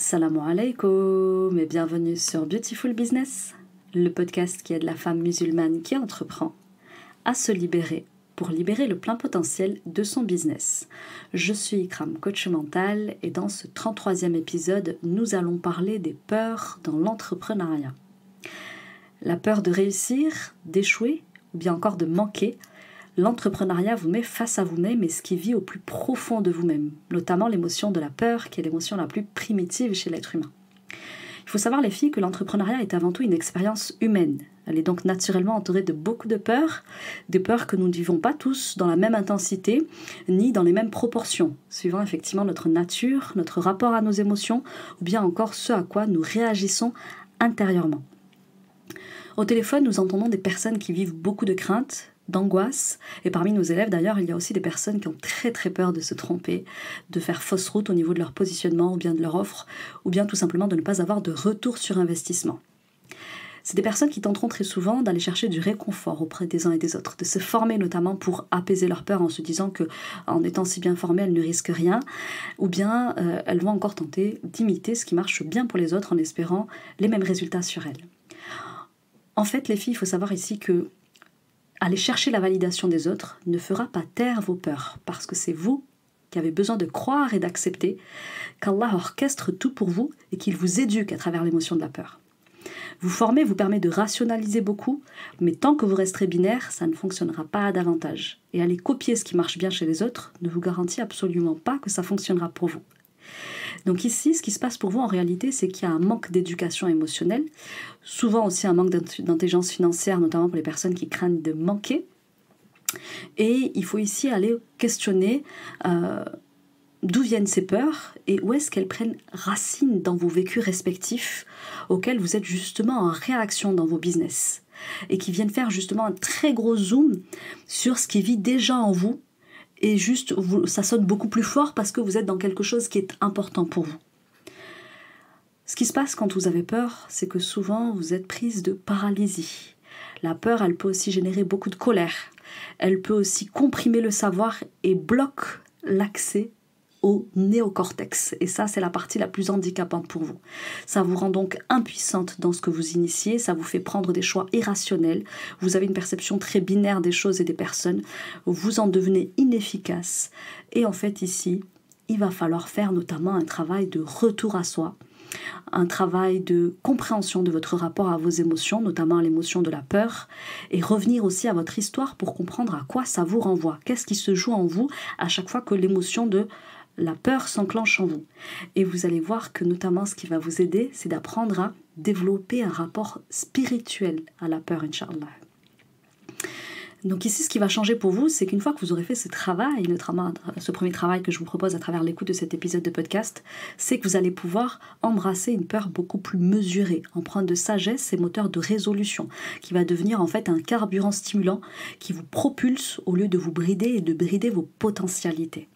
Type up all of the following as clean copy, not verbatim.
Salam alaikum et bienvenue sur Beautiful Business, le podcast qui aide la femme musulmane qui entreprend à se libérer pour libérer le plein potentiel de son business. Je suis Ikram, coach mental, et dans ce 33e épisode, nous allons parler des peurs dans l'entrepreneuriat. La peur de réussir, d'échouer ou bien encore de manquer. L'entrepreneuriat vous met face à vous-même et ce qui vit au plus profond de vous-même, notamment l'émotion de la peur, qui est l'émotion la plus primitive chez l'être humain. Il faut savoir, les filles, que l'entrepreneuriat est avant tout une expérience humaine. Elle est donc naturellement entourée de beaucoup de peurs, des peurs que nous ne vivons pas tous dans la même intensité, ni dans les mêmes proportions, suivant effectivement notre nature, notre rapport à nos émotions, ou bien encore ce à quoi nous réagissons intérieurement. Au téléphone, nous entendons des personnes qui vivent beaucoup de craintes, d'angoisse, et parmi nos élèves d'ailleurs, il y a aussi des personnes qui ont très très peur de se tromper, de faire fausse route au niveau de leur positionnement ou bien de leur offre, ou bien tout simplement de ne pas avoir de retour sur investissement. C'est des personnes qui tenteront très souvent d'aller chercher du réconfort auprès des uns et des autres, de se former notamment pour apaiser leur peur en se disant que, en étant si bien formées, elles ne risquent rien, ou bien elles vont encore tenter d'imiter ce qui marche bien pour les autres en espérant les mêmes résultats sur elles. En fait, les filles, il faut savoir ici que aller chercher la validation des autres ne fera pas taire vos peurs, parce que c'est vous qui avez besoin de croire et d'accepter qu'Allah orchestre tout pour vous et qu'il vous éduque à travers l'émotion de la peur. Vous former vous permet de rationaliser beaucoup, mais tant que vous resterez binaire, ça ne fonctionnera pas davantage. Et aller copier ce qui marche bien chez les autres ne vous garantit absolument pas que ça fonctionnera pour vous. Donc ici, ce qui se passe pour vous en réalité, c'est qu'il y a un manque d'éducation émotionnelle, souvent aussi un manque d'intelligence financière, notamment pour les personnes qui craignent de manquer. Et il faut ici aller questionner d'où viennent ces peurs et où est-ce qu'elles prennent racine dans vos vécus respectifs auxquels vous êtes justement en réaction dans vos business et qui viennent faire justement un très gros zoom sur ce qui vit déjà en vous. Et juste, ça sonne beaucoup plus fort parce que vous êtes dans quelque chose qui est important pour vous. Ce qui se passe quand vous avez peur, c'est que souvent vous êtes prise de paralysie. La peur, elle peut aussi générer beaucoup de colère. Elle peut aussi comprimer le savoir et bloque l'accès au néocortex. Et ça, c'est la partie la plus handicapante pour vous. Ça vous rend donc impuissante dans ce que vous initiez, ça vous fait prendre des choix irrationnels, vous avez une perception très binaire des choses et des personnes, vous en devenez inefficace. Et en fait, ici, il va falloir faire notamment un travail de retour à soi, un travail de compréhension de votre rapport à vos émotions, notamment à l'émotion de la peur, et revenir aussi à votre histoire pour comprendre à quoi ça vous renvoie. Qu'est-ce qui se joue en vous à chaque fois que l'émotion de la peur s'enclenche en vous. Et vous allez voir que notamment ce qui va vous aider, c'est d'apprendre à développer un rapport spirituel à la peur, Inch'Allah. Donc ici, ce qui va changer pour vous, c'est qu'une fois que vous aurez fait ce travail, notamment ce premier travail que je vous propose à travers l'écoute de cet épisode de podcast, c'est que vous allez pouvoir embrasser une peur beaucoup plus mesurée, empreinte de sagesse et moteur de résolution, qui va devenir en fait un carburant stimulant qui vous propulse au lieu de vous brider et de brider vos potentialités.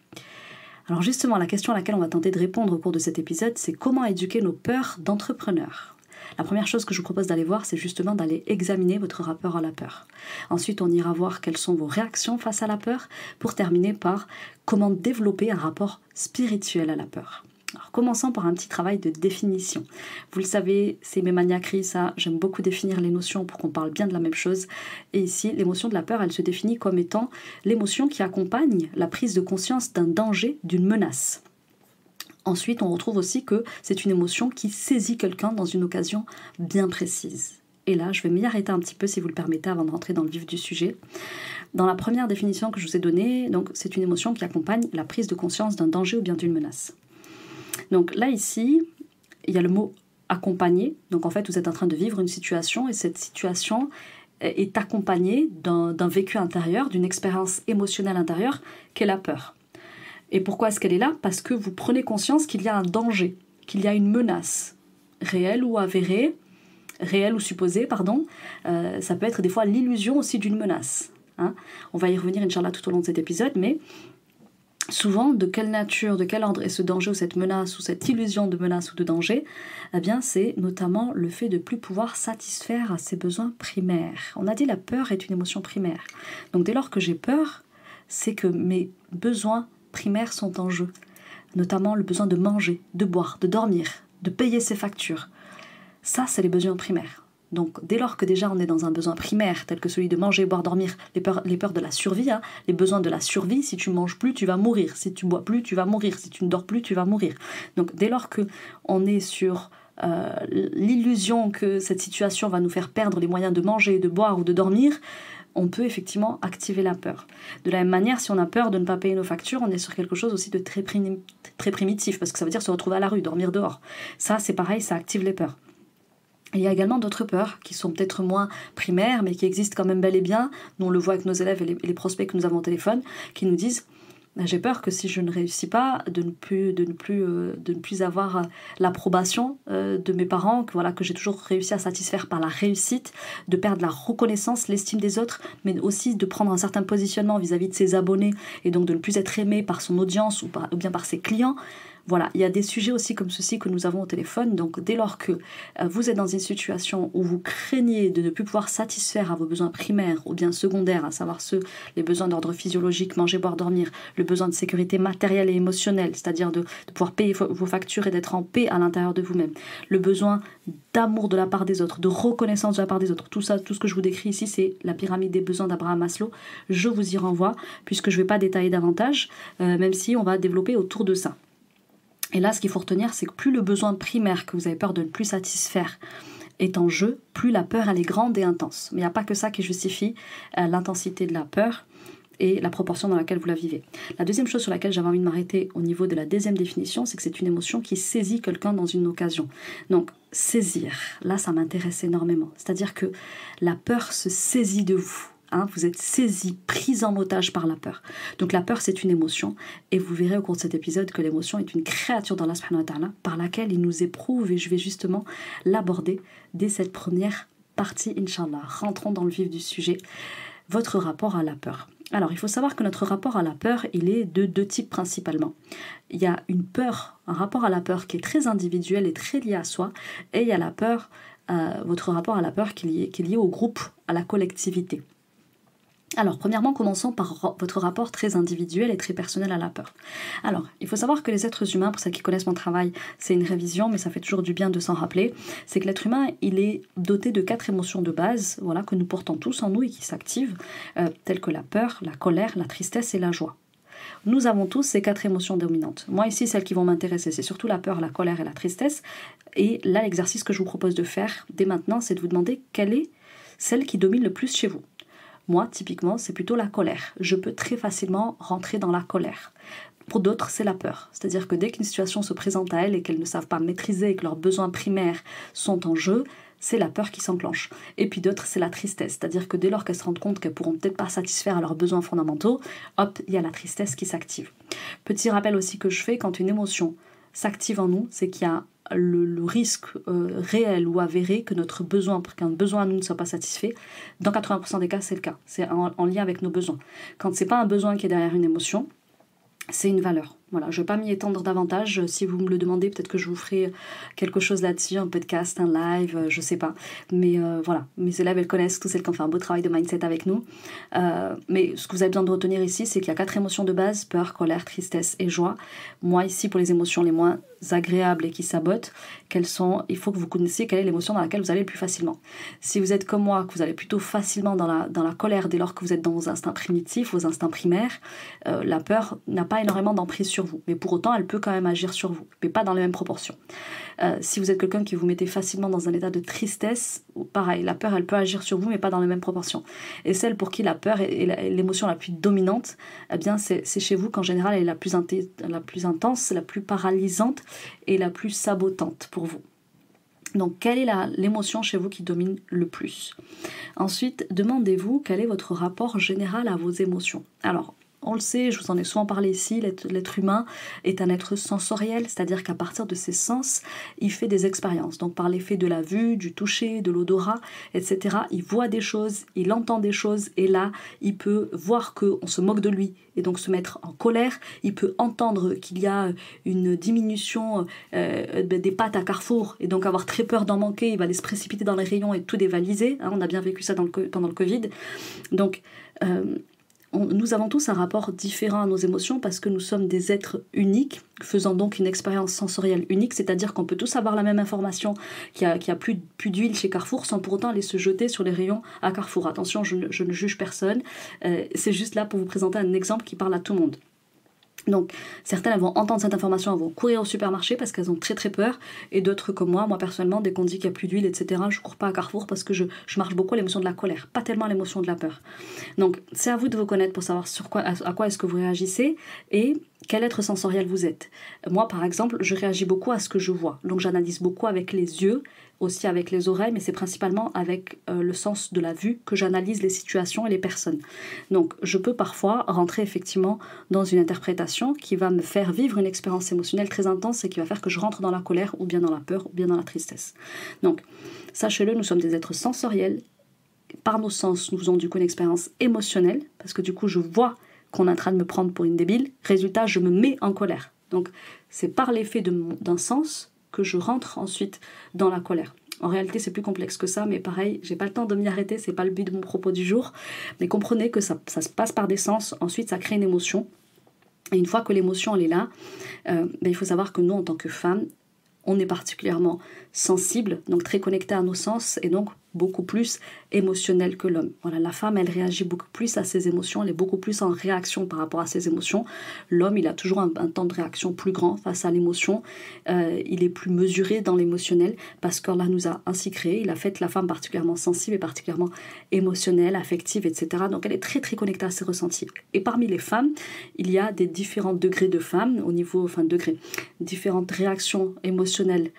Alors justement, la question à laquelle on va tenter de répondre au cours de cet épisode, c'est comment éduquer nos peurs d'entrepreneurs. La première chose que je vous propose d'aller voir, c'est justement d'aller examiner votre rapport à la peur. Ensuite, on ira voir quelles sont vos réactions face à la peur, pour terminer par comment développer un rapport spirituel à la peur. Alors, commençons par un petit travail de définition. Vous le savez, c'est mes maniaqueries, ça. J'aime beaucoup définir les notions pour qu'on parle bien de la même chose. Et ici, l'émotion de la peur, elle se définit comme étant l'émotion qui accompagne la prise de conscience d'un danger, d'une menace. Ensuite, on retrouve aussi que c'est une émotion qui saisit quelqu'un dans une occasion bien précise. Et là, je vais m'y arrêter un petit peu, si vous le permettez, avant de rentrer dans le vif du sujet. Dans la première définition que je vous ai donnée, donc, c'est une émotion qui accompagne la prise de conscience d'un danger ou bien d'une menace. Donc là, ici, il y a le mot « accompagner ». Donc en fait, vous êtes en train de vivre une situation et cette situation est accompagnée d'un vécu intérieur, d'une expérience émotionnelle intérieure qu'est la peur. Et pourquoi est-ce qu'elle est là ? Parce que vous prenez conscience qu'il y a un danger, qu'il y a une menace, réelle ou avérée, réelle ou supposée, pardon. Ça peut être des fois l'illusion aussi d'une menace. On va y revenir, Inch'Allah, tout au long de cet épisode, mais souvent, de quelle nature, de quel ordre est ce danger ou cette menace ou cette illusion de menace ou de danger ? Eh bien, c'est notamment le fait de ne plus pouvoir satisfaire à ses besoins primaires. On a dit la peur est une émotion primaire. Donc dès lors que j'ai peur, c'est que mes besoins primaires sont en jeu. Notamment le besoin de manger, de boire, de dormir, de payer ses factures. Ça, c'est les besoins primaires. Donc, dès lors que déjà on est dans un besoin primaire, tel que celui de manger, boire, dormir, les peurs de la survie, les besoins de la survie, si tu manges plus, tu vas mourir. Si tu bois plus, tu vas mourir. Si tu ne dors plus, tu vas mourir. Donc, dès lors qu'on est sur l'illusion que cette situation va nous faire perdre les moyens de manger, de boire ou de dormir, on peut effectivement activer la peur. De la même manière, si on a peur de ne pas payer nos factures, on est sur quelque chose aussi de très primitif, parce que ça veut dire se retrouver à la rue, dormir dehors. Ça, c'est pareil, ça active les peurs. Il y a également d'autres peurs qui sont peut-être moins primaires, mais qui existent quand même bel et bien. Nous, on le voit avec nos élèves et les prospects que nous avons au téléphone, qui nous disent « J'ai peur que si je ne réussis pas, de ne plus avoir l'approbation de mes parents, que j'ai toujours réussi à satisfaire par la réussite, de perdre la reconnaissance, l'estime des autres, mais aussi de prendre un certain positionnement vis-à-vis de ses abonnés, et donc de ne plus être aimé par son audience ou bien par ses clients. » Voilà, il y a des sujets aussi comme ceci que nous avons au téléphone. Donc dès lors que vous êtes dans une situation où vous craignez de ne plus pouvoir satisfaire à vos besoins primaires ou bien secondaires, à savoir les besoins d'ordre physiologique, manger, boire, dormir, le besoin de sécurité matérielle et émotionnelle, c'est-à-dire de pouvoir payer vos factures et d'être en paix à l'intérieur de vous-même, le besoin d'amour de la part des autres, de reconnaissance de la part des autres, tout ça, tout ce que je vous décris ici, c'est la pyramide des besoins d'Abraham Maslow. Je vous y renvoie, puisque je ne vais pas détailler davantage, même si on va développer autour de ça. Et là, ce qu'il faut retenir, c'est que plus le besoin primaire que vous avez peur de ne plus satisfaire est en jeu, plus la peur, elle est grande et intense. Mais il n'y a pas que ça qui justifie l'intensité de la peur et la proportion dans laquelle vous la vivez. La deuxième chose sur laquelle j'avais envie de m'arrêter au niveau de la deuxième définition, c'est que c'est une émotion qui saisit quelqu'un dans une occasion. Donc, saisir, là, ça m'intéresse énormément. C'est-à-dire que la peur se saisit de vous. Vous êtes saisi, pris en otage par la peur. Donc la peur, c'est une émotion, et vous verrez au cours de cet épisode que l'émotion est une créature d'Allah subhanahu wa ta'ala par laquelle il nous éprouve, et je vais justement l'aborder dès cette première partie, Inch'Allah. Rentrons dans le vif du sujet, votre rapport à la peur. Alors, il faut savoir que notre rapport à la peur, il est de deux types principalement. Il y a une peur, un rapport à la peur qui est très individuel et très lié à soi, et il y a la peur, votre rapport à la peur qui est lié au groupe, à la collectivité. Alors, premièrement, commençons par votre rapport très individuel et très personnel à la peur. Alors, il faut savoir que les êtres humains, pour ceux qui connaissent mon travail, c'est une révision, mais ça fait toujours du bien de s'en rappeler, c'est que l'être humain, il est doté de 4 émotions de base, voilà, que nous portons tous en nous et qui s'activent, telles que la peur, la colère, la tristesse et la joie. Nous avons tous ces 4 émotions dominantes. Moi ici, celles qui vont m'intéresser, c'est surtout la peur, la colère et la tristesse. Et là, l'exercice que je vous propose de faire dès maintenant, c'est de vous demander quelle est celle qui domine le plus chez vous. Moi, typiquement, c'est plutôt la colère. Je peux très facilement rentrer dans la colère. Pour d'autres, c'est la peur. C'est-à-dire que dès qu'une situation se présente à elles et qu'elles ne savent pas maîtriser et que leurs besoins primaires sont en jeu, c'est la peur qui s'enclenche. Et puis d'autres, c'est la tristesse. C'est-à-dire que dès lors qu'elles se rendent compte qu'elles pourront peut-être pas satisfaire à leurs besoins fondamentaux, hop, il y a la tristesse qui s'active. Petit rappel aussi que je fais, quand une émotion s'active en nous, c'est qu'il y a le risque réel ou avéré qu'un besoin à nous ne soit pas satisfait. Dans 80% des cas, c'est le cas. C'est en lien avec nos besoins. Quand c'est pas un besoin qui est derrière une émotion, c'est une valeur. Voilà, je ne vais pas m'y étendre davantage. Si vous me le demandez, peut-être que je vous ferai quelque chose là-dessus, un podcast, un live, je ne sais pas. Mais voilà, mes élèves, elles connaissent, tous celles qui ont fait un beau travail de mindset avec nous. Mais ce que vous avez besoin de retenir ici, c'est qu'il y a 4 émotions de base, peur, colère, tristesse et joie. Moi, ici, pour les émotions les moins agréables et qui sabotent, il faut que vous connaissiez quelle est l'émotion dans laquelle vous allez le plus facilement. Si vous êtes comme moi, que vous allez plutôt facilement dans la colère dès lors que vous êtes dans vos instincts primitifs, vos instincts primaires, la peur n'a pas énormément d'emprise sur vous. Mais pour autant, elle peut quand même agir sur vous, mais pas dans les mêmes proportions. Si vous êtes quelqu'un qui vous mettez facilement dans un état de tristesse, pareil, la peur, elle peut agir sur vous, mais pas dans les mêmes proportions. Et celle pour qui la peur est l'émotion la plus dominante, eh bien, c'est chez vous qu'en général, elle est la plus intense, la plus paralysante et la plus sabotante pour vous. Donc, quelle est l'émotion chez vous qui domine le plus? Ensuite, demandez-vous quel est votre rapport général à vos émotions. Alors, on le sait, je vous en ai souvent parlé ici, l'être humain est un être sensoriel, c'est-à-dire qu'à partir de ses sens, il fait des expériences. Donc par l'effet de la vue, du toucher, de l'odorat, etc., il voit des choses, il entend des choses, et là, il peut voir qu'on se moque de lui, et donc se mettre en colère. Il peut entendre qu'il y a une diminution des pâtes à Carrefour, et donc avoir très peur d'en manquer, il va aller se précipiter dans les rayons et tout dévaliser. On a bien vécu ça pendant le Covid. Donc, nous avons tous un rapport différent à nos émotions parce que nous sommes des êtres uniques, faisant donc une expérience sensorielle unique, c'est-à-dire qu'on peut tous avoir la même information qu'il y a plus d'huile chez Carrefour sans pour autant aller se jeter sur les rayons à Carrefour. Attention, je ne juge personne, c'est juste là pour vous présenter un exemple qui parle à tout le monde. Donc certaines elles vont entendre cette information, elles vont courir au supermarché parce qu'elles ont très très peur, et d'autres comme moi personnellement, dès qu'on dit qu'il n'y a plus d'huile, etc., je cours pas à Carrefour parce que je marche beaucoup à l'émotion de la colère, pas tellement à l'émotion de la peur. Donc c'est à vous de vous connaître pour savoir à quoi est-ce que vous réagissez et quel être sensoriel vous êtes. Moi par exemple, je réagis beaucoup à ce que je vois, donc j'analyse beaucoup avec les yeux, aussi avec les oreilles, mais c'est principalement avec le sens de la vue que j'analyse les situations et les personnes. Donc je peux parfois rentrer effectivement dans une interprétation qui va me faire vivre une expérience émotionnelle très intense et qui va faire que je rentre dans la colère ou bien dans la peur ou bien dans la tristesse. Donc sachez-le, nous sommes des êtres sensoriels. Par nos sens, nous faisons du coup une expérience émotionnelle parce que du coup je vois qu'on est en train de me prendre pour une débile. Résultat, je me mets en colère. Donc c'est par l'effet d'un sens que je rentre ensuite dans la colère. En réalité, c'est plus complexe que ça, mais pareil, j'ai pas le temps de m'y arrêter, c'est pas le but de mon propos du jour. Mais comprenez que ça se passe par des sens, ensuite ça crée une émotion. Et une fois que l'émotion elle est là, il faut savoir que nous, en tant que femmes, on est particulièrement sensible, donc très connecté à nos sens et donc beaucoup plus émotionnel que l'homme. Voilà, la femme, elle réagit beaucoup plus à ses émotions, elle est beaucoup plus en réaction par rapport à ses émotions. L'homme, il a toujours un temps de réaction plus grand face à l'émotion. Il est plus mesuré dans l'émotionnel parce qu'Allah nous a ainsi créé. Il a fait la femme particulièrement sensible et particulièrement émotionnelle, affective, etc. Donc elle est très très connectée à ses ressentis. Et parmi les femmes, il y a des différents degrés de femmes, différentes réactions émotionnelles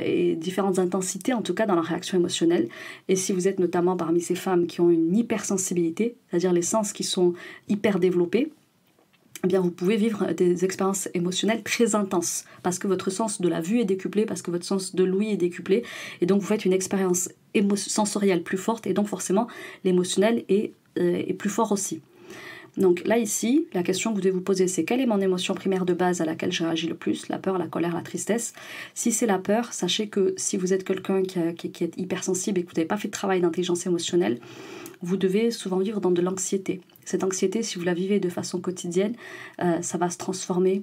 et différentes intensités en tout cas dans la réaction émotionnelle. Et si vous êtes notamment parmi ces femmes qui ont une hypersensibilité, c'est-à-dire les sens qui sont hyper développés, eh bien vous pouvez vivre des expériences émotionnelles très intenses parce que votre sens de la vue est décuplé, parce que votre sens de l'ouïe est décuplé, et donc vous faites une expérience sensorielle plus forte, et donc forcément l'émotionnel est plus fort aussi. Donc là ici, la question que vous devez vous poser, c'est quelle est mon émotion primaire de base à laquelle je réagis le plus, la peur, la colère, la tristesse. Si c'est la peur, sachez que si vous êtes quelqu'un qui est hypersensible et que vous n'avez pas fait de travail d'intelligence émotionnelle, vous devez souvent vivre dans de l'anxiété. Cette anxiété, si vous la vivez de façon quotidienne, ça va se transformer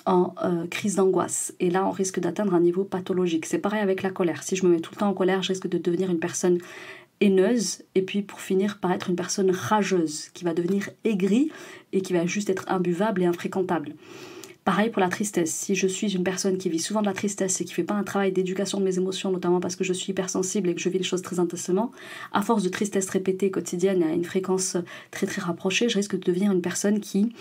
en crise d'angoisse. Et là, on risque d'atteindre un niveau pathologique. C'est pareil avec la colère. Si je me mets tout le temps en colère, je risque de devenir une personne haineuse, et puis pour finir par être une personne rageuse, qui va devenir aigrie et qui va juste être imbuvable et infréquentable. Pareil pour la tristesse. Si je suis une personne qui vit souvent de la tristesse et qui ne fait pas un travail d'éducation de mes émotions, notamment parce que je suis hypersensible et que je vis les choses très intensément, à force de tristesse répétée quotidienne et à une fréquence très très rapprochée, je risque de devenir une personne qui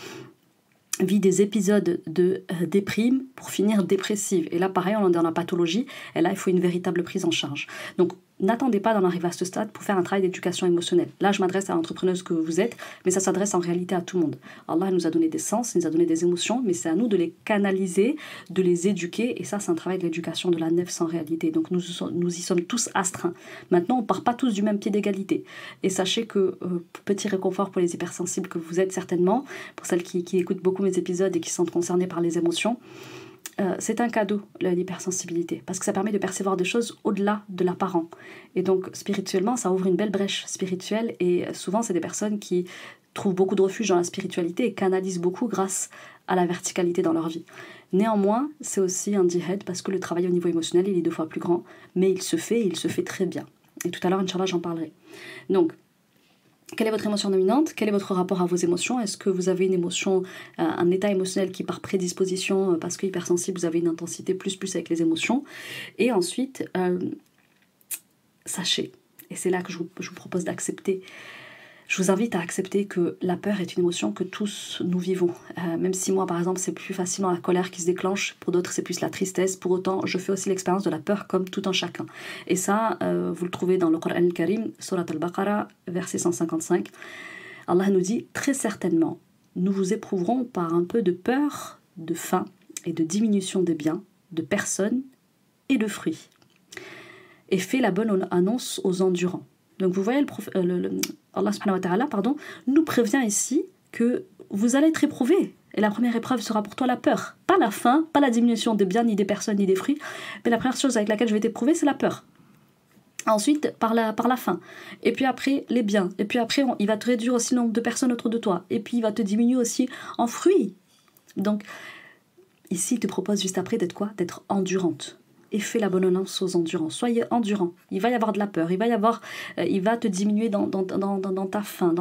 vit des épisodes de déprime pour finir dépressive. Et là, pareil, on est dans la pathologie, et là, il faut une véritable prise en charge. Donc, n'attendez pas d'en arriver à ce stade pour faire un travail d'éducation émotionnelle. Là, je m'adresse à l'entrepreneuse que vous êtes, mais ça s'adresse en réalité à tout le monde. Allah nous a donné des sens, il nous a donné des émotions, mais c'est à nous de les canaliser, de les éduquer, et ça, c'est un travail de l'éducation de la nefs en réalité. Donc, nous y sommes tous astreints. Maintenant, on ne part pas tous du même pied d'égalité. Et sachez que, petit réconfort pour les hypersensibles que vous êtes certainement, pour celles qui écoutent beaucoup mes épisodes et qui sont concernées par les émotions, c'est un cadeau, l'hypersensibilité, parce que ça permet de percevoir des choses au-delà de l'apparent. Et donc, spirituellement, ça ouvre une belle brèche spirituelle, et souvent, c'est des personnes qui trouvent beaucoup de refuge dans la spiritualité et canalisent beaucoup grâce à la verticalité dans leur vie. Néanmoins, c'est aussi un djihad, parce que le travail au niveau émotionnel, il est 2 fois plus grand, mais il se fait très bien. Et tout à l'heure, Inch'Allah, j'en parlerai. Donc, quelle est votre émotion dominante? Quel est votre rapport à vos émotions? Est-ce que vous avez une émotion, un état émotionnel qui par prédisposition, parce que hypersensible, vous avez une intensité plus avec les émotions? Et ensuite, sachez, et c'est là que je vous propose d'accepter, je vous invite à accepter que la peur est une émotion que tous nous vivons. Même si moi, par exemple, c'est plus facilement la colère qui se déclenche, pour d'autres, c'est plus la tristesse. Pour autant, je fais aussi l'expérience de la peur comme tout un chacun. Et ça, vous le trouvez dans le Coran al-Karim, Surat al-Baqarah, verset 155. Allah nous dit, très certainement, nous vous éprouverons par un peu de peur, de faim et de diminution des biens, de personnes et de fruits. Et fait la bonne annonce aux endurants. Donc vous voyez, Allah subhanahu wa ta'ala, nous prévient ici que vous allez être éprouvés. Et la première épreuve sera pour toi la peur. Pas la faim, pas la diminution des biens, ni des personnes, ni des fruits. Mais la première chose avec laquelle je vais t'éprouver, c'est la peur. Ensuite, par la faim. Et puis après, les biens. Et puis après, il va te réduire aussi le nombre de personnes autour de toi. Et puis, il va te diminuer aussi en fruits. Donc, ici, il te propose juste après d'être quoi? D'être endurante. Et fais la bonne annonce aux endurants. Soyez endurants. Il va y avoir de la peur. Il va te diminuer dans ta faim.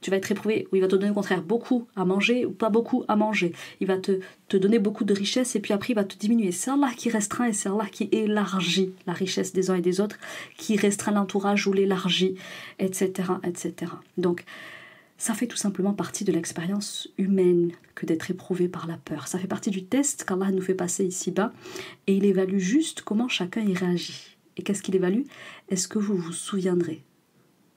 Tu vas être éprouvé. Ou il va te donner au contraire beaucoup à manger ou pas beaucoup à manger. Il va te donner beaucoup de richesse et puis après il va te diminuer. C'est Allah qui restreint et c'est Allah qui élargit la richesse des uns et des autres, qui restreint l'entourage ou l'élargit, etc., etc. Donc, ça fait tout simplement partie de l'expérience humaine que d'être éprouvé par la peur. Ça fait partie du test qu'Allah nous fait passer ici-bas et il évalue juste comment chacun y réagit. Et qu'est-ce qu'il évalue? Est-ce que vous vous souviendrez?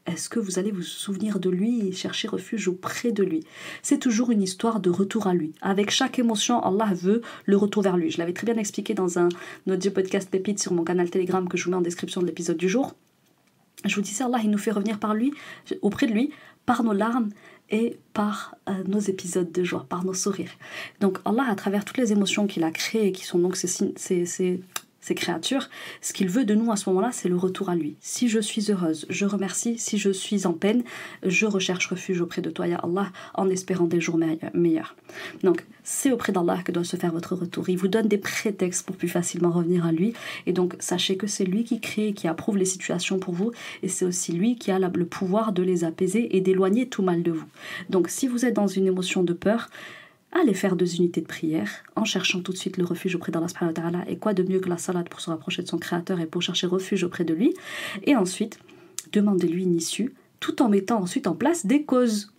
Est-ce que vous allez vous souvenir de lui et chercher refuge auprès de lui? C'est toujours une histoire de retour à lui. Avec chaque émotion, Allah veut le retour vers lui. Je l'avais très bien expliqué dans un audio podcast pépite sur mon canal Telegram que je vous mets en description de l'épisode du jour. Je vous disais, Allah, il nous fait revenir auprès de lui, par nos larmes et par nos épisodes de joie, par nos sourires. Donc Allah, à travers toutes les émotions qu'il a créées, qui sont donc ces créatures, ce qu'il veut de nous à ce moment-là, c'est le retour à lui. Si je suis heureuse, je remercie. Si je suis en peine, je recherche refuge auprès de toi, ya Allah, en espérant des jours meilleurs. Donc, c'est auprès d'Allah que doit se faire votre retour. Il vous donne des prétextes pour plus facilement revenir à lui. Et donc, sachez que c'est lui qui crée, qui approuve les situations pour vous. Et c'est aussi lui qui a le pouvoir de les apaiser et d'éloigner tout mal de vous. Donc, si vous êtes dans une émotion de peur, allez faire 2 unités de prière en cherchant tout de suite le refuge auprès d'Allah subhanahu wa ta'ala. Et quoi de mieux que la salade pour se rapprocher de son créateur et pour chercher refuge auprès de lui. Et ensuite, demandez-lui une issue tout en mettant ensuite en place des causes.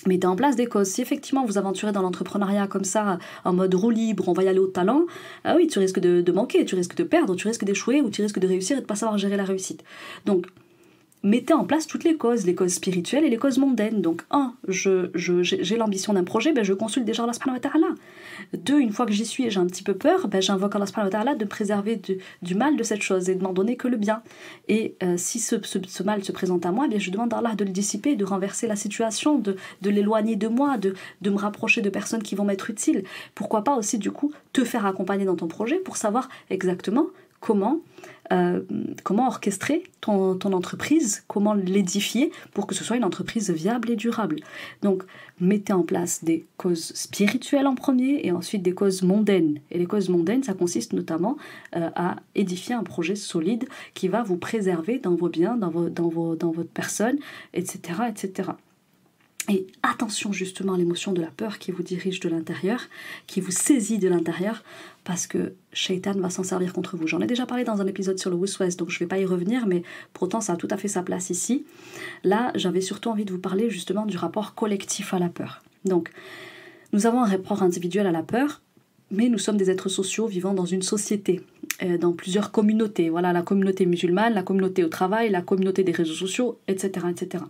Mettez en place des causes. Si effectivement vous aventurez dans l'entrepreneuriat comme ça, en mode roue libre, on va y aller au talent, ah oui, tu risques de manquer, tu risques de perdre, tu risques d'échouer ou tu risques de réussir et de ne pas savoir gérer la réussite. Donc, mettez en place toutes les causes spirituelles et les causes mondaines. Donc, j'ai l'ambition d'un projet, je consulte déjà Allah subhanahu wa ta'ala. 2, une fois que j'y suis et j'ai un petit peu peur, j'invoque Allah subhanahu wa ta'ala de préserver du mal de cette chose et de m'en donner que le bien. Et si ce mal se présente à moi, je demande à Allah de le dissiper, de renverser la situation, de l'éloigner de moi, de me rapprocher de personnes qui vont m'être utiles. Pourquoi pas aussi, du coup, te faire accompagner dans ton projet pour savoir exactement comment orchestrer ton entreprise, comment l'édifier pour que ce soit une entreprise viable et durable. Donc, mettez en place des causes spirituelles en premier et ensuite des causes mondaines. Et les causes mondaines, ça consiste notamment à édifier un projet solide qui va vous préserver dans vos biens, dans votre personne, etc., etc. Et attention justement à l'émotion de la peur qui vous dirige de l'intérieur, qui vous saisit de l'intérieur, parce que Shaitan va s'en servir contre vous. J'en ai déjà parlé dans un épisode sur le West, donc je ne vais pas y revenir, mais pour autant ça a tout à fait sa place ici. Là, j'avais surtout envie de vous parler justement du rapport collectif à la peur. Donc, nous avons un rapport individuel à la peur, mais nous sommes des êtres sociaux vivant dans une société, dans plusieurs communautés. Voilà, la communauté musulmane, la communauté au travail, la communauté des réseaux sociaux, etc., etc.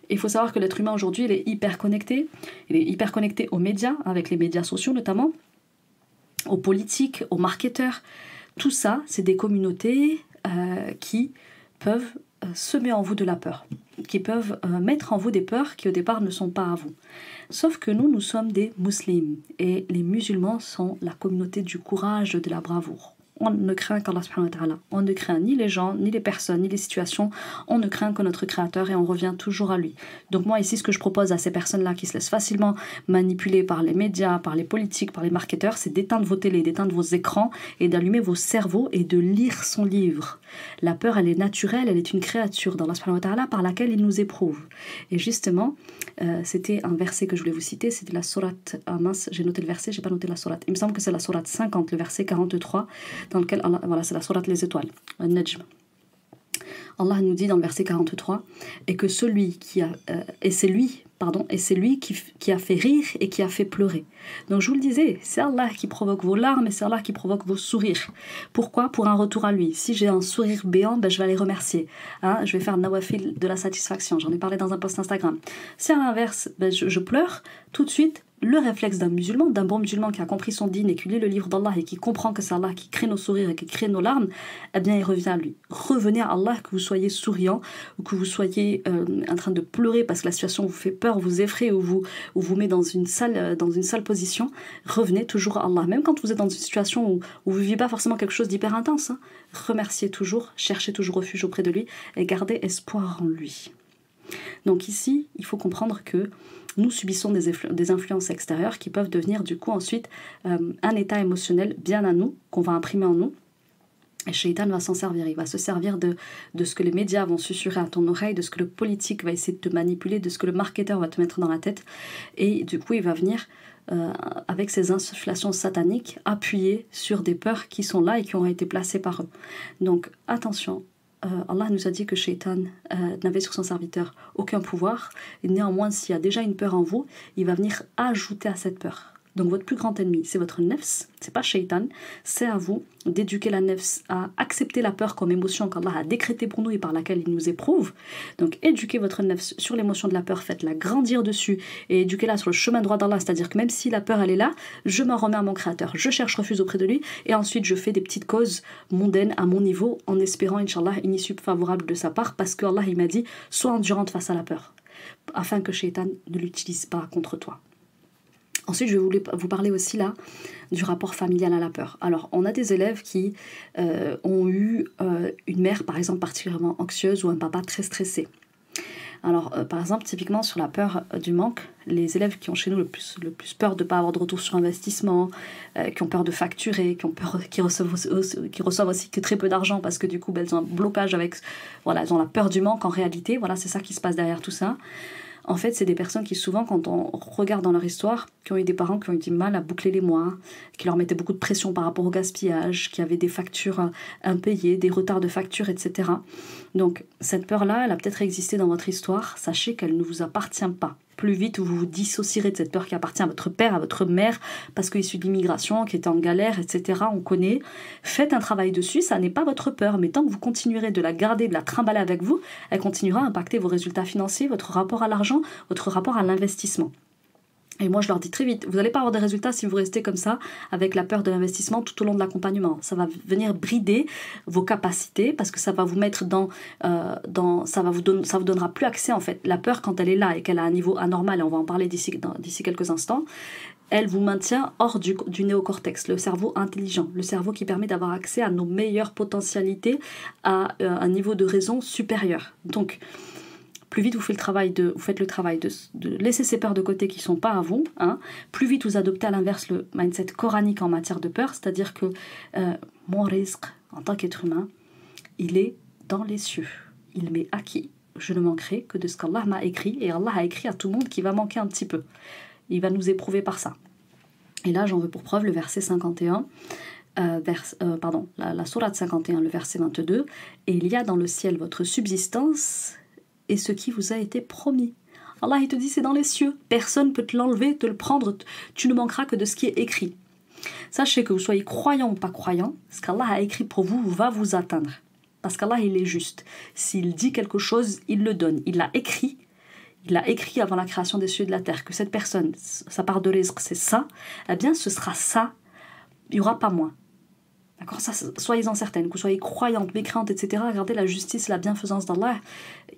Il faut savoir que l'être humain aujourd'hui, il est hyper connecté. Il est hyper connecté aux médias, avec les médias sociaux notamment, aux politiques, aux marketeurs. Tout ça, c'est des communautés qui peuvent semer en vous de la peur, qui peuvent mettre en vous des peurs qui au départ ne sont pas à vous. Sauf que nous sommes des musulmans et les musulmans sont la communauté du courage, de la bravoure. On ne craint qu'Allah subhanahu wa ta'ala. On ne craint ni les gens, ni les personnes, ni les situations. On ne craint que notre créateur et on revient toujours à lui. Donc moi ici, ce que je propose à ces personnes-là qui se laissent facilement manipuler par les médias, par les politiques, par les marketeurs, c'est d'éteindre vos télés, d'éteindre vos écrans et d'allumer vos cerveaux et de lire son livre. La peur, elle est naturelle, elle est une créature d'Allah subhanahu wa ta'ala par laquelle il nous éprouve. Et justement, c'était un verset que je voulais vous citer, c'était la sourate, j'ai noté le verset, j'ai pas noté la sourate. Il me semble que c'est la sourate 50, le verset 43, dans lequel Allah, voilà, c'est la sourate les étoiles, An-Najm. Allah nous dit dans le verset 43 et que c'est lui qui a fait rire et qui a fait pleurer. Donc je vous le disais, c'est Allah qui provoque vos larmes et c'est Allah qui provoque vos sourires. Pourquoi? Pour un retour à lui. Si j'ai un sourire béant, je vais aller remercier. Je vais faire nawafil de la satisfaction. J'en ai parlé dans un post Instagram. Si à l'inverse, je pleure, tout de suite, le réflexe d'un musulman, d'un bon musulman qui a compris son dîn et qui lit le livre d'Allah et qui comprend que c'est Allah qui crée nos sourires et qui crée nos larmes, eh bien il revient à lui. Revenez à Allah, que vous soyez souriant ou que vous soyez en train de pleurer parce que la situation vous fait peur, vous effraie ou vous met dans une sale position, revenez toujours à Allah. Même quand vous êtes dans une situation où vous ne vivez pas forcément quelque chose d'hyper intense, hein, remerciez toujours, cherchez toujours refuge auprès de lui et gardez espoir en lui. Donc ici, il faut comprendre que nous subissons des influences extérieures qui peuvent devenir du coup ensuite un état émotionnel bien à nous, qu'on va imprimer en nous. Et Shaitan va s'en servir, il va se servir de ce que les médias vont susurrer à ton oreille, de ce que le politique va essayer de te manipuler, de ce que le marketeur va te mettre dans la tête. Et du coup, il va venir, avec ses insufflations sataniques, appuyer sur des peurs qui sont là et qui ont été placées par eux. Donc attention. Allah nous a dit que Shaitan n'avait sur son serviteur aucun pouvoir, et néanmoins s'il y a déjà une peur en vous, il va venir ajouter à cette peur. Donc votre plus grand ennemi, c'est votre nefs, c'est pas Shaitan, c'est à vous d'éduquer la nefs à accepter la peur comme émotion qu'Allah a décrétée pour nous et par laquelle il nous éprouve. Donc éduquez votre nefs sur l'émotion de la peur, faites-la grandir dessus et éduquez-la sur le chemin droit d'Allah, c'est-à-dire que même si la peur elle est là, je m'en remets à mon créateur, je cherche refuge auprès de lui et ensuite je fais des petites causes mondaines à mon niveau en espérant, Inch'Allah, une issue favorable de sa part parce que Allah il m'a dit, sois endurante face à la peur afin que Shaitan ne l'utilise pas contre toi. Ensuite, je voulais vous parler aussi là du rapport familial à la peur. Alors, on a des élèves qui ont eu une mère, par exemple, particulièrement anxieuse ou un papa très stressé. Alors, par exemple, typiquement sur la peur du manque, les élèves qui ont chez nous le plus peur de ne pas avoir de retour sur investissement, qui ont peur de facturer, qui reçoivent aussi que très peu d'argent parce que du coup, elles ont un blocage avec... Voilà, elles ont la peur du manque en réalité. Voilà, c'est ça qui se passe derrière tout ça. En fait, c'est des personnes qui souvent, quand on regarde dans leur histoire, qui ont eu des parents qui ont eu du mal à boucler les mois, qui leur mettaient beaucoup de pression par rapport au gaspillage, qui avaient des factures impayées, des retards de factures, etc. Donc, cette peur-là, elle a peut-être existé dans votre histoire. Sachez qu'elle ne vous appartient pas. Plus vite vous vous dissocierez de cette peur qui appartient à votre père, à votre mère, parce qu'il est issu de l'immigration, qui était en galère, etc. On connaît. Faites un travail dessus, ça n'est pas votre peur, mais tant que vous continuerez de la garder, de la trimballer avec vous, elle continuera à impacter vos résultats financiers, votre rapport à l'argent, votre rapport à l'investissement. Et moi, je leur dis très vite, vous n'allez pas avoir de résultats si vous restez comme ça, avec la peur de l'investissement tout au long de l'accompagnement. Ça va venir brider vos capacités, parce que ça va vous mettre ça vous donnera plus accès, en fait. La peur, quand elle est là et qu'elle a un niveau anormal, et on va en parler d'ici quelques instants, elle vous maintient hors du néocortex, le cerveau intelligent, le cerveau qui permet d'avoir accès à nos meilleures potentialités, à un niveau de raison supérieur. Donc, plus vite vous faites le travail de laisser ces peurs de côté qui ne sont pas à vous, hein, plus vite vous adoptez à l'inverse le mindset coranique en matière de peur, c'est-à-dire que mon rizq, en tant qu'être humain, il est dans les cieux. Il m'est acquis. Je ne manquerai que de ce qu'Allah m'a écrit, et Allah a écrit à tout le monde qui va manquer un petit peu. Il va nous éprouver par ça. Et là, j'en veux pour preuve le verset 51, la sourate 51, le verset 22, « Et il y a dans le ciel votre subsistance et ce qui vous a été promis. » Allah, il te dit, c'est dans les cieux. Personne ne peut te l'enlever, te le prendre. Tu ne manqueras que de ce qui est écrit. Sachez que vous soyez croyant ou pas croyant, ce qu'Allah a écrit pour vous va vous atteindre. Parce qu'Allah, il est juste. S'il dit quelque chose, il le donne. Il l'a écrit. Il l'a écrit avant la création des cieux et de la terre. Que cette personne, sa part de rizq, c'est ça. Eh bien, ce sera ça. Il n'y aura pas moins. D'accord, ça, soyez-en certaines, que vous soyez croyantes, mécréantes, etc. Regardez la justice, la bienfaisance d'Allah.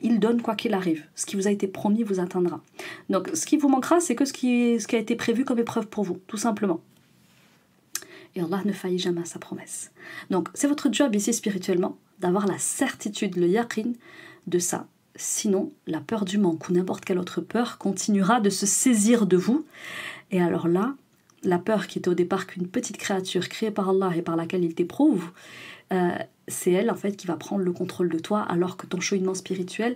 Il donne quoi qu'il arrive. Ce qui vous a été promis vous atteindra. Donc, ce qui vous manquera, c'est que ce qui a été prévu comme épreuve pour vous, tout simplement. Et Allah ne faillit jamais à sa promesse. Donc, c'est votre job ici spirituellement, d'avoir la certitude, le yaqin de ça. Sinon, la peur du manque ou n'importe quelle autre peur continuera de se saisir de vous. Et alors là, la peur qui était au départ qu'une petite créature créée par Allah et par laquelle il t'éprouve, c'est elle en fait qui va prendre le contrôle de toi, alors que ton cheminement spirituel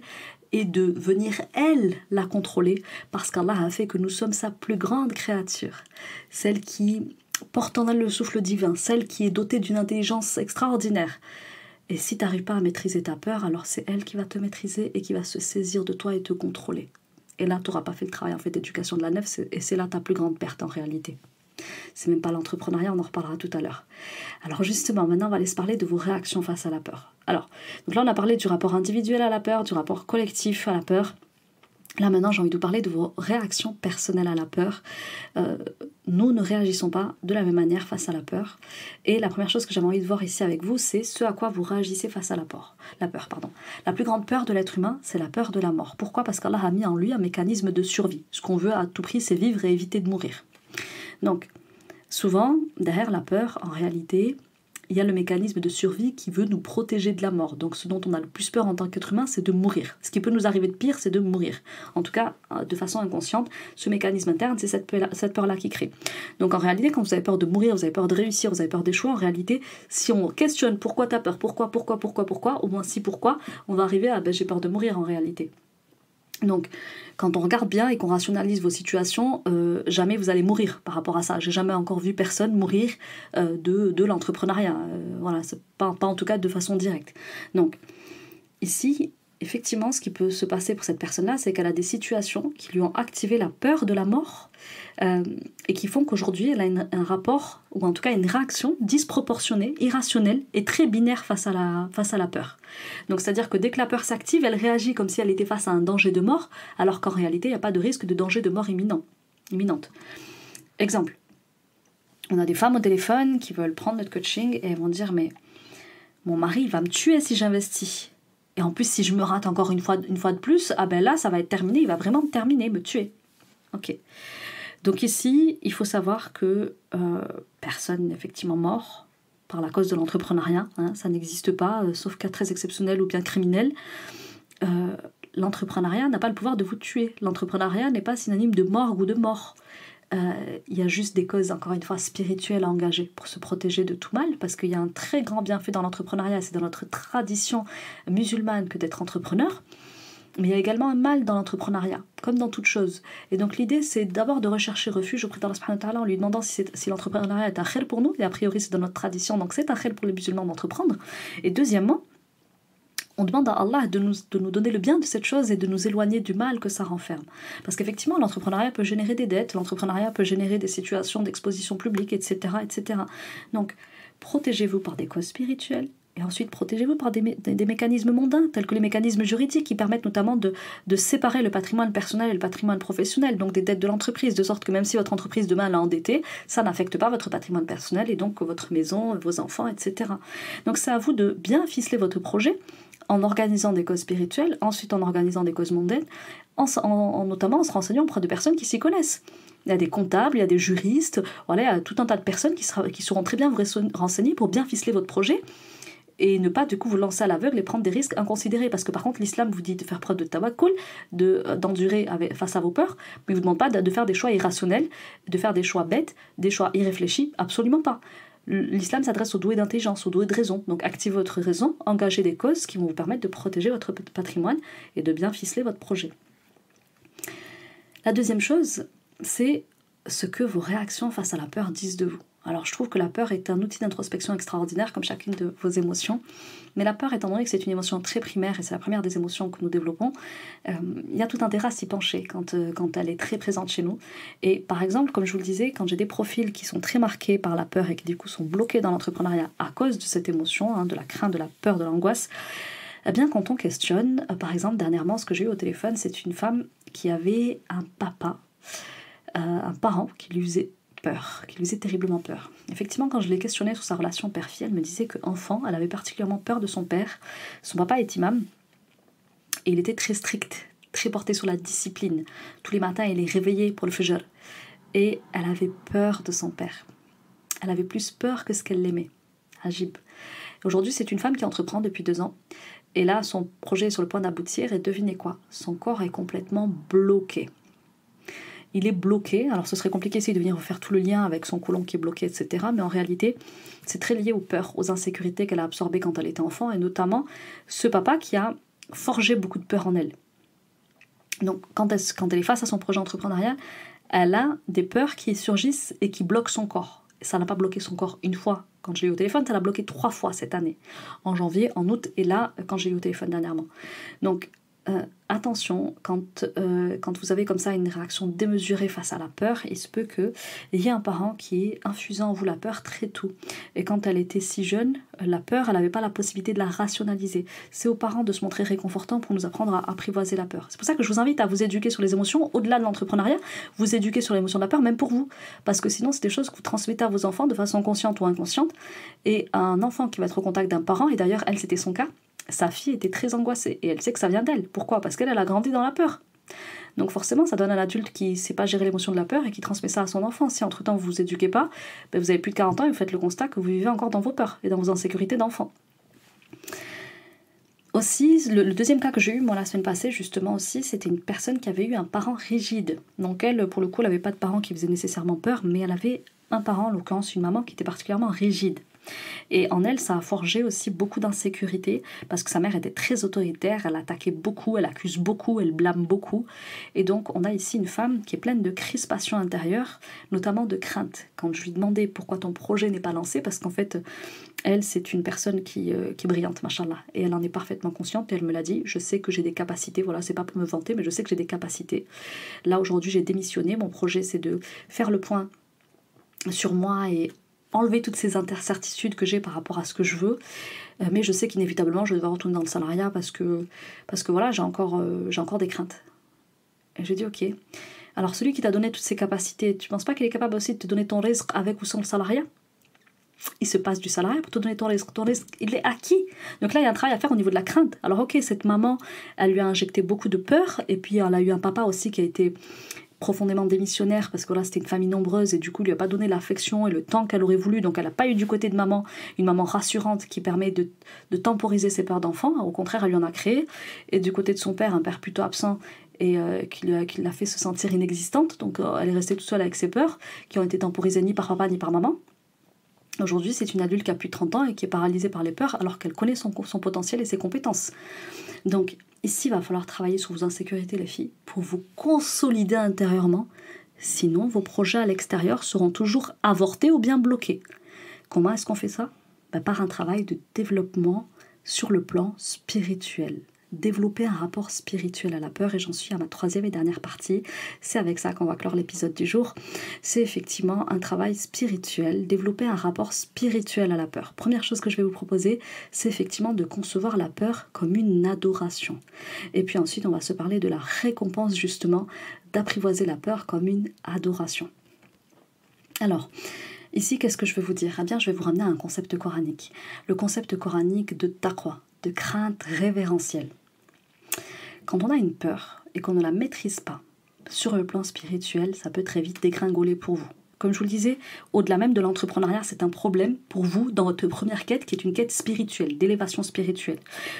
est de venir elle la contrôler, parce qu'Allah a fait que nous sommes sa plus grande créature, celle qui porte en elle le souffle divin, celle qui est dotée d'une intelligence extraordinaire. Et si tu n'arrives pas à maîtriser ta peur, alors c'est elle qui va te maîtriser et qui va se saisir de toi et te contrôler. Et là, tu n'auras pas fait le travail en fait d'éducation de la nefs, et c'est là ta plus grande perte en réalité. C'est même pas l'entrepreneuriat, on en reparlera tout à l'heure. Alors justement, maintenant on va aller se parler de vos réactions face à la peur. Alors, donc là on a parlé du rapport individuel à la peur, du rapport collectif à la peur. Là maintenant j'ai envie de vous parler de vos réactions personnelles à la peur. Nous ne réagissons pas de la même manière face à la peur. Et la première chose que j'avais envie de voir ici avec vous, c'est ce à quoi vous réagissez face à la peur. La plus grande peur de l'être humain, c'est la peur de la mort. Pourquoi ? Parce qu'Allah a mis en lui un mécanisme de survie. Ce qu'on veut à tout prix, c'est vivre et éviter de mourir. Donc souvent, derrière la peur, en réalité, il y a le mécanisme de survie qui veut nous protéger de la mort. Donc ce dont on a le plus peur en tant qu'être humain, c'est de mourir. Ce qui peut nous arriver de pire, c'est de mourir. En tout cas, de façon inconsciente, ce mécanisme interne, c'est cette peur-là qui crée. Donc en réalité, quand vous avez peur de mourir, vous avez peur de réussir, vous avez peur d'échouer, en réalité, si on questionne pourquoi tu as peur, pourquoi, au moins si pourquoi, on va arriver à j'ai peur de mourir en réalité. Donc, quand on regarde bien et qu'on rationalise vos situations, jamais vous allez mourir par rapport à ça. J'ai jamais encore vu personne mourir de l'entrepreneuriat. Voilà, c'est pas en tout cas de façon directe. Donc, ici, effectivement, ce qui peut se passer pour cette personne-là, c'est qu'elle a des situations qui lui ont activé la peur de la mort et qui font qu'aujourd'hui, elle a un rapport, ou en tout cas une réaction disproportionnée, irrationnelle et très binaire face à la peur. Donc, c'est-à-dire que dès que la peur s'active, elle réagit comme si elle était face à un danger de mort, alors qu'en réalité, il n'y a pas de risque de danger de mort imminente. Exemple, on a des femmes au téléphone qui veulent prendre notre coaching et elles vont dire « mais mon mari, il va me tuer si j'investis. Et en plus, si je me rate encore une fois de plus, ah ben là, ça va être terminé, il va vraiment me terminer, me tuer. » Ok. Donc ici, il faut savoir que personne n'est effectivement mort par la cause de l'entrepreneuriat. Ça n'existe pas, sauf cas très exceptionnel ou bien criminel. L'entrepreneuriat n'a pas le pouvoir de vous tuer. L'entrepreneuriat n'est pas synonyme de mort ou de mort. Il y a juste des causes, encore une fois, spirituelles à engager pour se protéger de tout mal, parce qu'il y a un très grand bienfait dans l'entrepreneuriat, c'est dans notre tradition musulmane que d'être entrepreneur, mais il y a également un mal dans l'entrepreneuriat, comme dans toute chose. Et donc l'idée, c'est d'abord de rechercher refuge auprès d'Allah subhanahu wa ta'ala en lui demandant si l'entrepreneuriat est un khayr pour nous, et a priori c'est dans notre tradition, donc c'est un khayr pour les musulmans d'entreprendre. Et deuxièmement, on demande à Allah de nous donner le bien de cette chose et de nous éloigner du mal que ça renferme. Parce qu'effectivement, l'entrepreneuriat peut générer des dettes, l'entrepreneuriat peut générer des situations d'exposition publique, etc., etc. Donc, protégez-vous par des causes spirituelles, et ensuite protégez-vous par des mécanismes mondains, tels que les mécanismes juridiques qui permettent notamment de séparer le patrimoine personnel et le patrimoine professionnel, donc des dettes de l'entreprise, de sorte que même si votre entreprise demain l'a endettée, ça n'affecte pas votre patrimoine personnel et donc votre maison, vos enfants, etc. Donc c'est à vous de bien ficeler votre projet, en organisant des causes spirituelles, ensuite en organisant des causes mondaines, notamment en se renseignant auprès de personnes qui s'y connaissent. Il y a des comptables, il y a des juristes, voilà, il y a tout un tas de personnes qui sauront très bien vous renseigner pour bien ficeler votre projet et ne pas du coup vous lancer à l'aveugle et prendre des risques inconsidérés. Parce que par contre l'islam vous dit de faire preuve de tawakkul, d'endurer face à vos peurs, mais il ne vous demande pas de faire des choix irrationnels, de faire des choix bêtes, des choix irréfléchis, absolument pas. L'islam s'adresse aux doués d'intelligence, aux doués de raison. Donc activez votre raison, engagez des causes qui vont vous permettre de protéger votre patrimoine et de bien ficeler votre projet. La deuxième chose, c'est ce que vos réactions face à la peur disent de vous. Alors je trouve que la peur est un outil d'introspection extraordinaire comme chacune de vos émotions, mais la peur, étant donné que c'est une émotion très primaire et c'est la première des émotions que nous développons, il y a tout intérêt à s'y pencher quand elle est très présente chez nous. Et par exemple, comme je vous le disais, quand j'ai des profils qui sont très marqués par la peur et qui du coup sont bloqués dans l'entrepreneuriat à cause de cette émotion, de la crainte, de la peur, de l'angoisse, eh bien quand on questionne, par exemple dernièrement ce que j'ai eu au téléphone, c'est une femme qui avait un parent qui lui faisait peur, qui lui faisait terriblement peur. Effectivement, quand je l'ai questionnée sur sa relation père-fille, elle me disait qu'enfant, elle avait particulièrement peur de son père. Son papa est imam, et il était très strict, très porté sur la discipline. Tous les matins, il est réveillé pour le fajr. Et elle avait peur de son père. Elle avait plus peur que ce qu'elle l'aimait. Ajib. Aujourd'hui, c'est une femme qui entreprend depuis 2 ans. Et là, son projet est sur le point d'aboutir, et devinez quoi ? Son corps est complètement bloqué. Il est bloqué, alors ce serait compliqué ici de venir refaire tout le lien avec son côlon qui est bloqué, etc. Mais en réalité, c'est très lié aux peurs, aux insécurités qu'elle a absorbées quand elle était enfant, et notamment ce papa qui a forgé beaucoup de peur en elle. Donc quand elle est face à son projet entrepreneurial, elle a des peurs qui surgissent et qui bloquent son corps. Et ça n'a pas bloqué son corps une fois quand je l'ai eu au téléphone, ça l'a bloqué 3 fois cette année, en janvier, en août, et là, quand j'ai eu au téléphone dernièrement. Donc, attention, quand vous avez comme ça une réaction démesurée face à la peur, il se peut qu'il y ait un parent qui ait infusé en vous la peur très tôt. Et quand elle était si jeune, la peur, elle n'avait pas la possibilité de la rationaliser. C'est aux parents de se montrer réconfortants pour nous apprendre à apprivoiser la peur. C'est pour ça que je vous invite à vous éduquer sur les émotions, au-delà de l'entrepreneuriat, vous éduquer sur l'émotion de la peur, même pour vous. Parce que sinon, c'est des choses que vous transmettez à vos enfants de façon consciente ou inconsciente. Et un enfant qui va être au contact d'un parent, et d'ailleurs, elle, c'était son cas, sa fille était très angoissée et elle sait que ça vient d'elle. Pourquoi ? Parce qu'elle a grandi dans la peur. Donc forcément, ça donne à l'adulte qui ne sait pas gérer l'émotion de la peur et qui transmet ça à son enfant. Si entre-temps vous vous éduquez pas, vous avez plus de 40 ans et vous faites le constat que vous vivez encore dans vos peurs et dans vos insécurités d'enfant. Aussi, le deuxième cas que j'ai eu moi la semaine passée, justement aussi, c'était une personne qui avait eu un parent rigide. Donc elle, pour le coup, elle n'avait pas de parent qui faisait nécessairement peur, mais elle avait un parent, en l'occurrence une maman, qui était particulièrement rigide. Et en elle, ça a forgé aussi beaucoup d'insécurité parce que sa mère était très autoritaire, elle attaquait beaucoup, elle accuse beaucoup, elle blâme beaucoup. Et donc on a ici une femme qui est pleine de crispation intérieure, notamment de crainte. Quand je lui demandais pourquoi ton projet n'est pas lancé, parce qu'en fait, elle, c'est une personne qui est brillante, machallah, et elle en est parfaitement consciente, et elle me l'a dit, je sais que j'ai des capacités, voilà, c'est pas pour me vanter, mais je sais que j'ai des capacités. Là, aujourd'hui, j'ai démissionné, mon projet, c'est de faire le point sur moi et enlever toutes ces incertitudes que j'ai par rapport à ce que je veux, mais je sais qu'inévitablement je vais devoir retourner dans le salariat parce que voilà, j'ai encore des craintes. Et j'ai dit ok, alors celui qui t'a donné toutes ces capacités, tu penses pas qu'il est capable aussi de te donner ton risque avec ou sans le salariat ? Il se passe du salariat pour te donner ton risque, il est acquis. Donc là il y a un travail à faire au niveau de la crainte. Alors ok, cette maman, elle lui a injecté beaucoup de peur, et puis elle a eu un papa aussi qui a été profondément démissionnaire parce que là c'était une famille nombreuse et du coup il lui a pas donné l'affection et le temps qu'elle aurait voulu, donc elle n'a pas eu du côté de maman une maman rassurante qui permet de temporiser ses peurs d'enfant, au contraire elle lui en a créé, et du côté de son père, un père plutôt absent et qui l'a fait se sentir inexistante, donc elle est restée toute seule avec ses peurs qui ont été temporisées ni par papa ni par maman. Aujourd'hui c'est une adulte qui a plus de 30 ans et qui est paralysée par les peurs alors qu'elle connaît son potentiel et ses compétences. Donc ici, il va falloir travailler sur vos insécurités, les filles, pour vous consolider intérieurement. Sinon, vos projets à l'extérieur seront toujours avortés ou bien bloqués. Comment est-ce qu'on fait ça ? Par un travail de développement sur le plan spirituel. Développer un rapport spirituel à la peur, et j'en suis à ma troisième et dernière partie. C'est avec ça qu'on va clore l'épisode du jour. C'est effectivement un travail spirituel, développer un rapport spirituel à la peur. Première chose que je vais vous proposer, c'est effectivement de concevoir la peur comme une adoration. Et puis ensuite, on va se parler de la récompense justement d'apprivoiser la peur comme une adoration. Alors, ici, qu'est-ce que je veux vous dire ? Eh bien, je vais vous ramener à un concept coranique. Le concept coranique de taqwa, de crainte révérentielle. Quand on a une peur et qu'on ne la maîtrise pas sur le plan spirituel, ça peut très vite dégringoler pour vous. Comme je vous le disais, au-delà même de l'entrepreneuriat, c'est un problème pour vous dans votre première quête qui est une quête spirituelle, d'élévation spirituelle.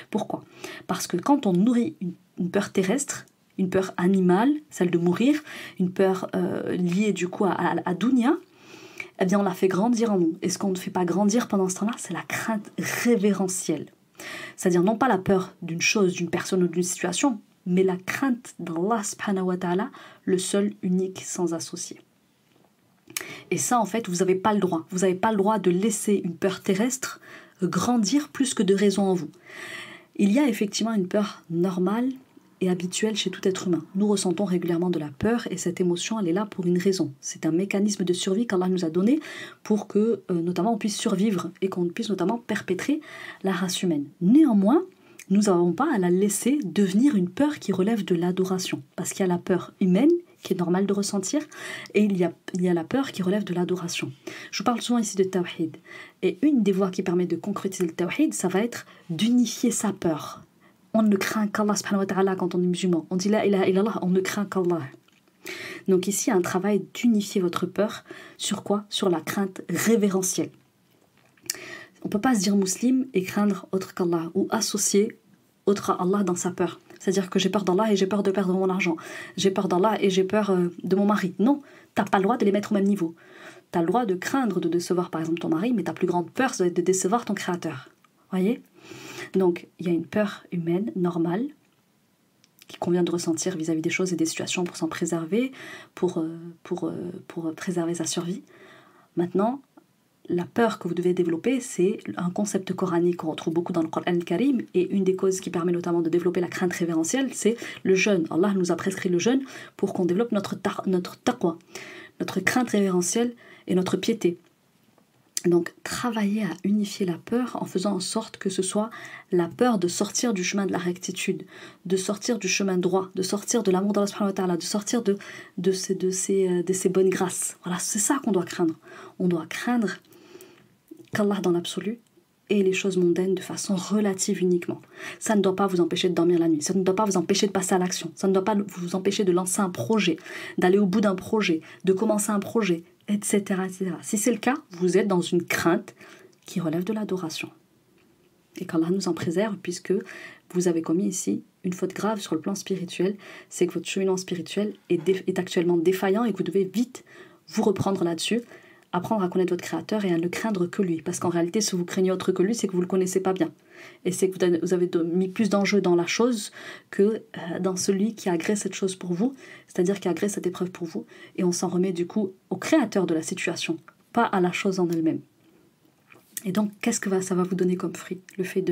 Pourquoi ? Parce que quand on nourrit une peur terrestre, une peur animale, celle de mourir, une peur liée du coup à Dunya, eh bien on la fait grandir en nous. Et ce qu'on ne fait pas grandir pendant ce temps-là, c'est la crainte révérentielle. C'est-à-dire non pas la peur d'une chose, d'une personne ou d'une situation, mais la crainte d'Allah subhanahu wa ta'ala, le seul, unique, sans associé. Et ça, en fait, vous n'avez pas le droit. Vous n'avez pas le droit de laisser une peur terrestre grandir plus que de raison en vous. Il y a effectivement une peur normale et habituelle chez tout être humain. Nous ressentons régulièrement de la peur et cette émotion, elle est là pour une raison. C'est un mécanisme de survie qu'Allah nous a donné pour que, notamment, on puisse survivre et qu'on puisse notamment perpétrer la race humaine. Néanmoins, nous n'avons pas à la laisser devenir une peur qui relève de l'adoration. Parce qu'il y a la peur humaine, qui est normale de ressentir, et il y a la peur qui relève de l'adoration. Je vous parle souvent ici de tawhid. Et une des voies qui permet de concrétiser le tawhid, ça va être d'unifier sa peur. On ne craint qu'Allah subhanahu wa ta'ala quand on est musulman. On dit la ilaha illallah, on ne craint qu'Allah. Donc ici, il y a un travail d'unifier votre peur. Sur quoi ? Sur la crainte révérentielle. On ne peut pas se dire musulman et craindre autre qu'Allah, ou associer autre à Allah dans sa peur. C'est-à-dire que j'ai peur d'Allah et j'ai peur de perdre mon argent. J'ai peur d'Allah et j'ai peur de mon mari. Non, tu n'as pas le droit de les mettre au même niveau. Tu as le droit de craindre de décevoir par exemple ton mari, mais ta plus grande peur, c'est de décevoir ton créateur. Voyez ? Donc, il y a une peur humaine, normale, qui convient de ressentir vis-à-vis des choses et des situations pour s'en préserver, pour préserver sa survie. Maintenant, la peur que vous devez développer, c'est un concept coranique qu'on retrouve beaucoup dans le Coran Karim, et une des causes qui permet notamment de développer la crainte révérentielle, c'est le jeûne. Allah nous a prescrit le jeûne pour qu'on développe notre taqwa, notre crainte révérentielle et notre piété. Donc, travailler à unifier la peur en faisant en sorte que ce soit la peur de sortir du chemin de la rectitude, de sortir du chemin droit, de sortir de l'amour d'Allah subhanahu wa ta'ala, de sortir de ces bonnes grâces. Voilà, c'est ça qu'on doit craindre. On doit craindre qu'Allah dans l'absolu et les choses mondaines de façon relative uniquement. Ça ne doit pas vous empêcher de dormir la nuit, ça ne doit pas vous empêcher de passer à l'action, ça ne doit pas vous empêcher de lancer un projet, d'aller au bout d'un projet, de commencer un projet, etc., etc. Si c'est le cas, vous êtes dans une crainte qui relève de l'adoration. Et qu'Allah nous en préserve, puisque vous avez commis ici une faute grave sur le plan spirituel, c'est que votre cheminement spirituel est actuellement défaillant et que vous devez vite vous reprendre là-dessus, apprendre à connaître votre créateur et à ne craindre que lui. Parce qu'en réalité, si vous craignez autre que lui, c'est que vous ne le connaissez pas bien. Et c'est que vous avez mis plus d'enjeux dans la chose que dans celui qui a créé cette chose pour vous, c'est-à-dire qui a créé cette épreuve pour vous. Et on s'en remet du coup au créateur de la situation, pas à la chose en elle-même. Et donc, qu'est-ce que ça va vous donner comme fruit? Le fait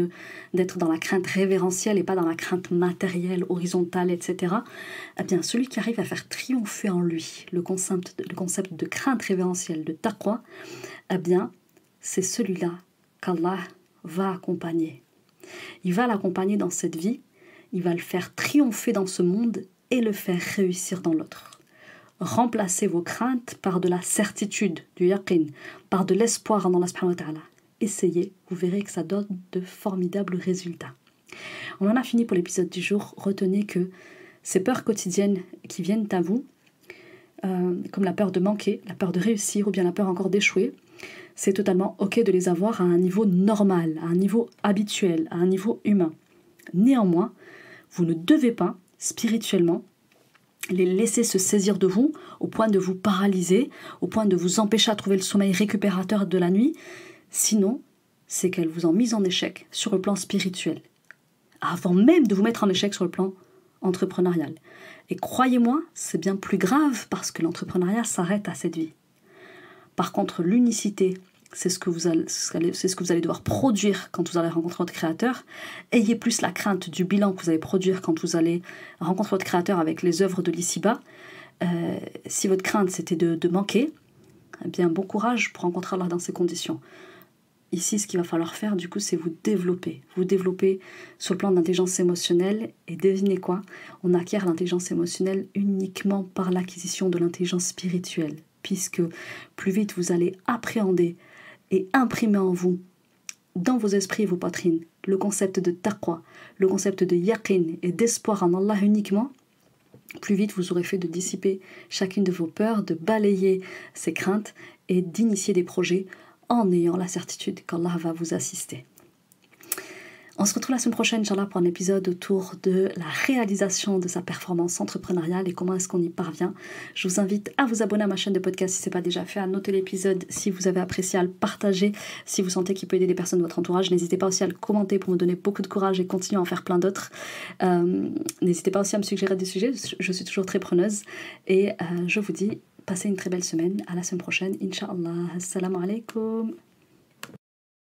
d'être dans la crainte révérentielle et pas dans la crainte matérielle, horizontale, etc. Eh bien, celui qui arrive à faire triompher en lui le concept de crainte révérentielle, de taqwa, eh bien, c'est celui-là qu'Allah va accompagner. Il va l'accompagner dans cette vie, il va le faire triompher dans ce monde et le faire réussir dans l'autre. Remplacez vos craintes par de la certitude, du yaqin, par de l'espoir en Allah subhanahu wa ta'ala. Essayez, vous verrez que ça donne de formidables résultats. On en a fini pour l'épisode du jour. Retenez que ces peurs quotidiennes qui viennent à vous, comme la peur de manquer, la peur de réussir ou bien la peur encore d'échouer, c'est totalement ok de les avoir à un niveau normal, à un niveau habituel, à un niveau humain. Néanmoins, vous ne devez pas, spirituellement, les laisser se saisir de vous au point de vous paralyser, au point de vous empêcher à trouver le sommeil récupérateur de la nuit. Sinon, c'est qu'elles vous ont mis en échec sur le plan spirituel, avant même de vous mettre en échec sur le plan entrepreneurial. Et croyez-moi, c'est bien plus grave parce que l'entrepreneuriat s'arrête à cette vie. Par contre, l'unicité, c'est ce que vous allez devoir produire quand vous allez rencontrer votre créateur. Ayez plus la crainte du bilan que vous allez produire quand vous allez rencontrer votre créateur avec les œuvres de l'ici-bas. Si votre crainte c'était de manquer, eh bien bon courage pour rencontrer Allah dans ces conditions. Ici, ce qu'il va falloir faire, du coup, c'est vous développer. Vous développer sur le plan d'intelligence émotionnelle. Et devinez quoi? On acquiert l'intelligence émotionnelle uniquement par l'acquisition de l'intelligence spirituelle. Puisque plus vite vous allez appréhender et imprimer en vous, dans vos esprits et vos poitrines, le concept de taqwa, le concept de yaqin et d'espoir en Allah uniquement, plus vite vous aurez fait de dissiper chacune de vos peurs, de balayer ces craintes et d'initier des projets en ayant la certitude qu'Allah va vous assister. On se retrouve la semaine prochaine, Inch'Allah, pour un épisode autour de la réalisation de sa performance entrepreneuriale et comment est-ce qu'on y parvient. Je vous invite à vous abonner à ma chaîne de podcast si ce n'est pas déjà fait, à noter l'épisode si vous avez apprécié, à le partager si vous sentez qu'il peut aider des personnes de votre entourage. N'hésitez pas aussi à le commenter pour me donner beaucoup de courage et continuer à en faire plein d'autres. N'hésitez pas aussi à me suggérer des sujets, je suis toujours très preneuse. Et je vous dis, passez une très belle semaine. À la semaine prochaine, Inch'Allah. Assalamu alaikum.